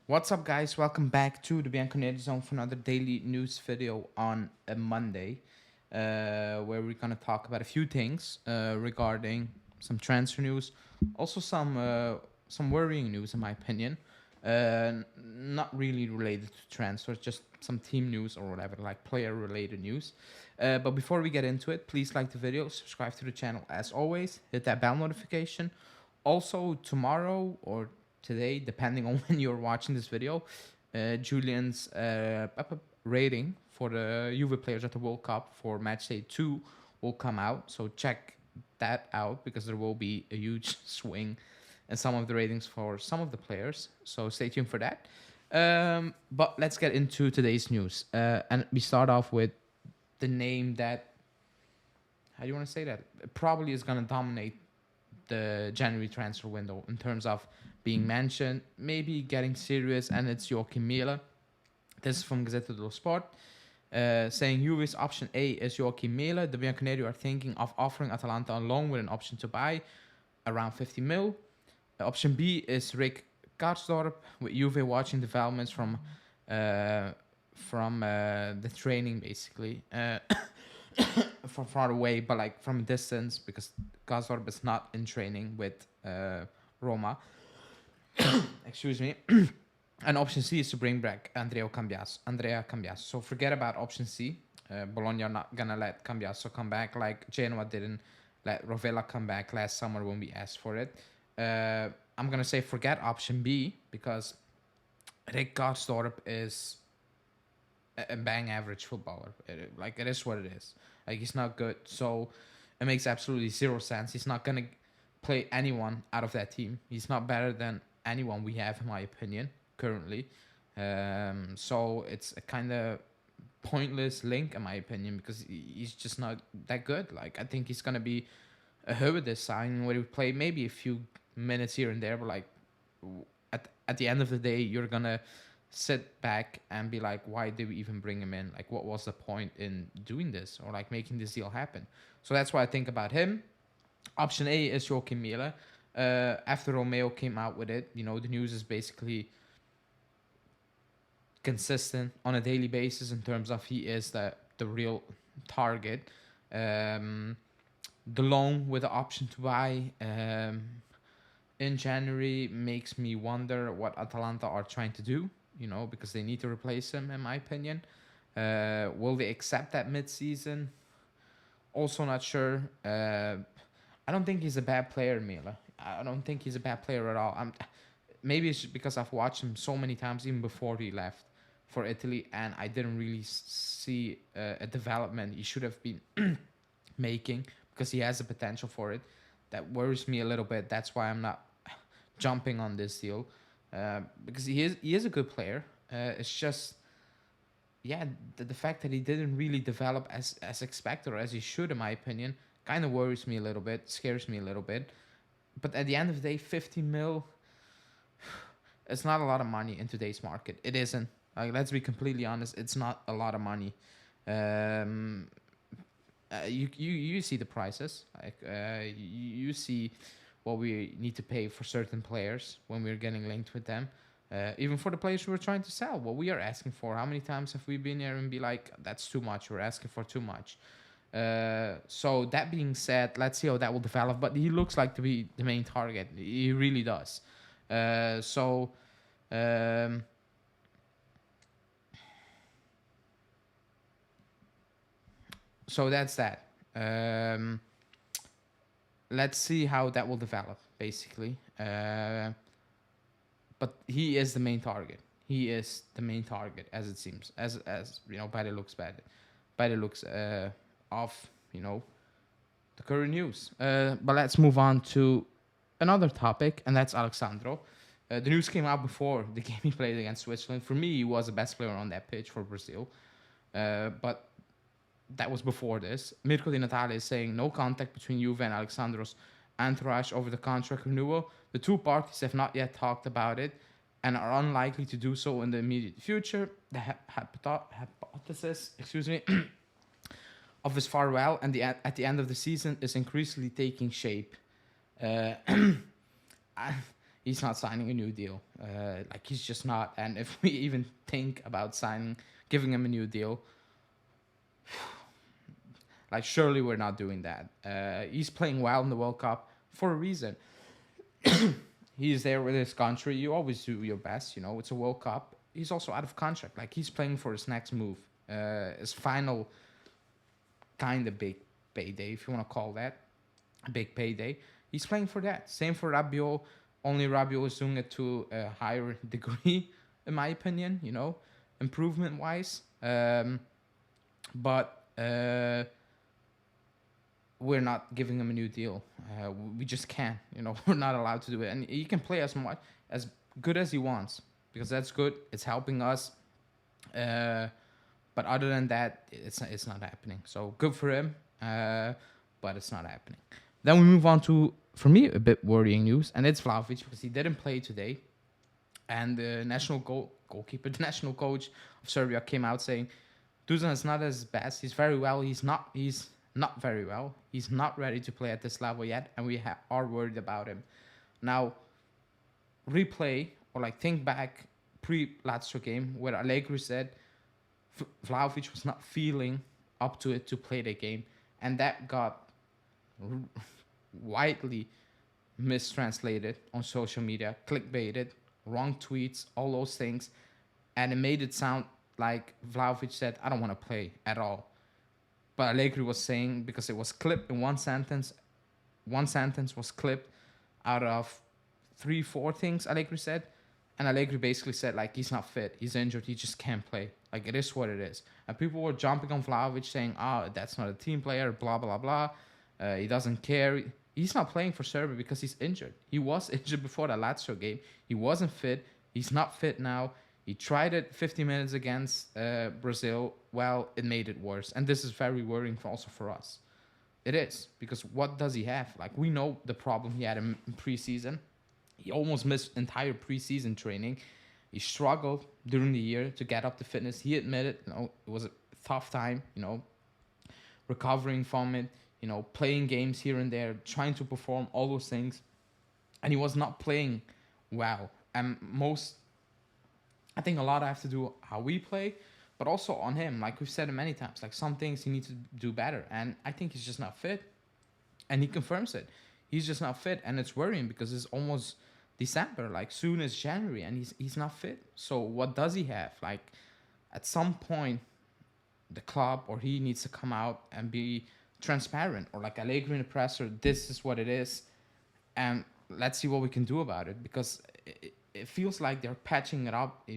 What's up, guys? Welcome back to the Bianconerizonechannel for another daily news video on a Monday, where we're gonna talk about a few things regarding some transfer news, also some worrying news, in my opinion. Not really related to transfers, just some team news or whatever, like player-related news. But before we get into it, please like the video, subscribe to the channel as always, hit that bell notification. Also, tomorrow or today, depending on when you're watching this video, Julian's rating for the Juve players at the World Cup for match day 2 will come out. So check that out because there will be a huge swing in some of the ratings for some of the players. So stay tuned for that. But let's get into today's news. And we start off with the name that, how do you want to say that? It probably is going to dominate the January transfer window in terms of being mentioned, maybe getting serious, and it's Joachim Mæhle. This is from Gazzetta dello Sport, saying Juve's option A is Joachim Mæhle. The Bianconeri are thinking of offering Atalanta a loan with an option to buy around 50 mil. Option B is Rick Karsdorp, with Juve watching developments from the training, basically. From far away, but like from a distance, because Karsdorp is not in training with Roma. Excuse me. And option C is to bring back Andrea Cambiaso. So forget about option C. Bologna are not gonna let Cambiaso come back, like Genoa didn't let Rovella come back last summer when we asked for it. I'm gonna say forget option B, because Rick Karsdorp is a bang average footballer. It is what it is. Like, he's not good, so it makes absolutely zero sense. He's not gonna play anyone out of that team. He's not better than anyone we have, in my opinion, currently. So it's a kind of pointless link, in my opinion, because he's just not that good. Like, I think he's gonna be a hurt with this signing, where he play maybe a few minutes here and there, but like at the end of the day, you're gonna sit back and be like, why did we even bring him in? Like, what was the point in doing this, or like making this deal happen? So that's what I think about him. Option A is Joachim Mæhle. After Romeo came out with it, the news is basically consistent on a daily basis in terms of he is the real target. The loan with the option to buy in January makes me wonder what Atalanta are trying to do, because they need to replace him, in my opinion. Will they accept that mid-season? Also not sure. I don't think he's a bad player, Mæhle. I don't think he's a bad player at all. Maybe it's just because I've watched him so many times, even before he left for Italy, and I didn't really see a development he should have been making, because he has the potential for it. That worries me a little bit. That's why I'm not jumping on this deal, because he is a good player. It's just, yeah, the fact that he didn't really develop as expected, or as he should, in my opinion, kind of worries me a little bit, scares me a little bit. But at the end of the day, 50 mil, it's not a lot of money in today's market. It isn't. Like, let's be completely honest, it's not a lot of money. You see the prices. Like, you see what we need to pay for certain players when we're getting linked with them. Even for the players we're trying to sell, what we are asking for. How many times have we been here and be like, that's too much, we're asking for too much. So that being said, let's see how that will develop. But he looks like to be the main target. He really does. So that's that. Let's see how that will develop, basically. But he is the main target. He is the main target, as it seems, as by the looks of the current news. But let's move on to another topic, and that's Alexandro. The news came out before the game he played against Switzerland. For me, he was the best player on that pitch for Brazil. But that was before this. Mirko Di Natale is saying no contact between Juve and Alexandro's entourage over the contract renewal. The two parties have not yet talked about it and are unlikely to do so in the immediate future. The hypothesis, of his farewell and at the end of the season is increasingly taking shape. he's not signing a new deal. Like he's just not. And if we even think about giving him a new deal, like surely we're not doing that. He's playing well in the World Cup for a reason. He's there with his country. You always do your best, you know. It's a World Cup. He's also out of contract. Like he's playing for his next move, his final kind of big payday, if you want to call that a big payday. He's playing for that. Same for Rabiot. Only Rabiot is doing it to a higher degree, in my opinion. You know, improvement wise. But we're not giving him a new deal. We just can't. You know, we're not allowed to do it. And he can play as good as he wants because that's good. It's helping us. But other than that, it's not happening. So good for him, but it's not happening. Then we move on to, for me, a bit worrying news, and it's Vlahovic because he didn't play today. And the national goalkeeper, the national coach of Serbia came out saying, Dusan is not his best. He's very well. He's not very well. He's not ready to play at this level yet, and we are worried about him. Now, replay or like think back pre-Lazio game where Allegri said Vlahovic was not feeling up to it to play the game, and that got widely mistranslated on social media, clickbaited, wrong tweets, all those things, and it made it sound like Vlahovic said, I don't want to play at all. But Allegri was saying, because it was clipped in one sentence was clipped out of 3-4 things Allegri said, and Allegri basically said, like, he's not fit, he's injured, he just can't play. Like, it is what it is. And people were jumping on Vlahovic saying, that's not a team player, blah, blah, blah. He doesn't care. He's not playing for Serbia because he's injured. He was injured before the Lazio game. He wasn't fit. He's not fit now. He tried it 50 minutes against Brazil. Well, it made it worse. And this is very worrying also for us. It is. Because what does he have? Like, we know the problem he had in preseason. He almost missed entire preseason training. He struggled during the year to get up to fitness. He admitted, it was a tough time, recovering from it, playing games here and there, trying to perform all those things. And he was not playing well. And I think a lot have to do how we play, but also on him. Like we've said it many times, like some things he needs to do better. And I think he's just not fit. And he confirms it. He's just not fit. And it's worrying because it's almost December, like soon as January, and he's not fit. So what does he have? Like at some point, the club or he needs to come out and be transparent, or like Allegri in the presser, this is what it is, and let's see what we can do about it, because it feels like they're patching it up,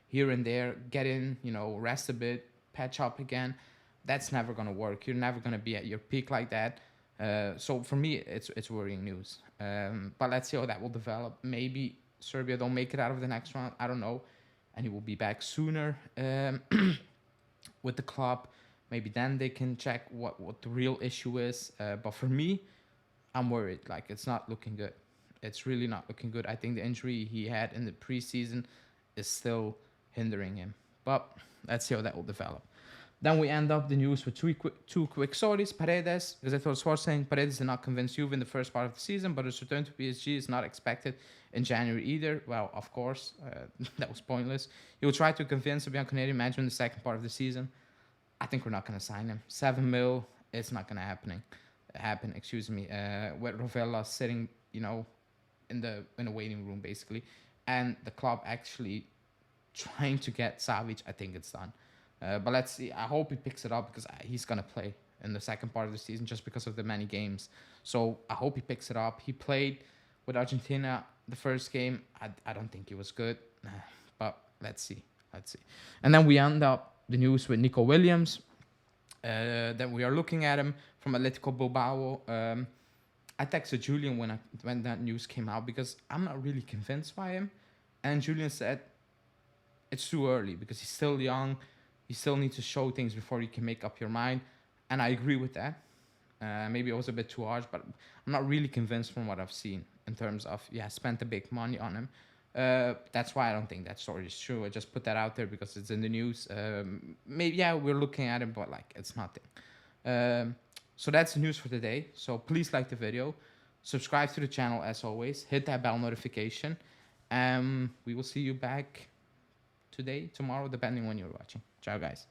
here and there, get in, rest a bit, patch up again. That's never going to work. You're never going to be at your peak like that. So for me, it's worrying news. But let's see how that will develop. Maybe Serbia don't make it out of the next round. I don't know. And he will be back sooner with the club. Maybe then they can check what the real issue is. But for me, I'm worried. Like, it's not looking good. It's really not looking good. I think the injury he had in the preseason is still hindering him. But let's see how that will develop. Then we end up the news with two quick stories. Paredes, Gazeta Sport saying Paredes did not convince Juve in the first part of the season, but his return to PSG is not expected in January either. Well, of course, that was pointless. He will try to convince the bianconeri management in the second part of the season. I think we're not going to sign him. 7 mil, it's not going to happen. With Rovella sitting, in a waiting room basically, and the club actually trying to get Savic. I think it's done. But let's see. I hope he picks it up because he's going to play in the second part of the season just because of the many games. So I hope he picks it up. He played with Argentina the first game. I don't think he was good. But let's see. And then we end up the news with Nico Williams. That we are looking at him from Atletico Bilbao. I texted Julian when that news came out because I'm not really convinced by him. And Julian said it's too early because he's still young. You still need to show things before you can make up your mind. And I agree with that. Maybe I was a bit too harsh, but I'm not really convinced from what I've seen in terms of, spent the big money on him. That's why I don't think that story is true. I just put that out there because it's in the news. Maybe, we're looking at it, but, it's nothing. So that's the news for today. So please like the video. Subscribe to the channel as always. Hit that bell notification. We will see you back today, tomorrow, depending when you're watching. Ciao, guys.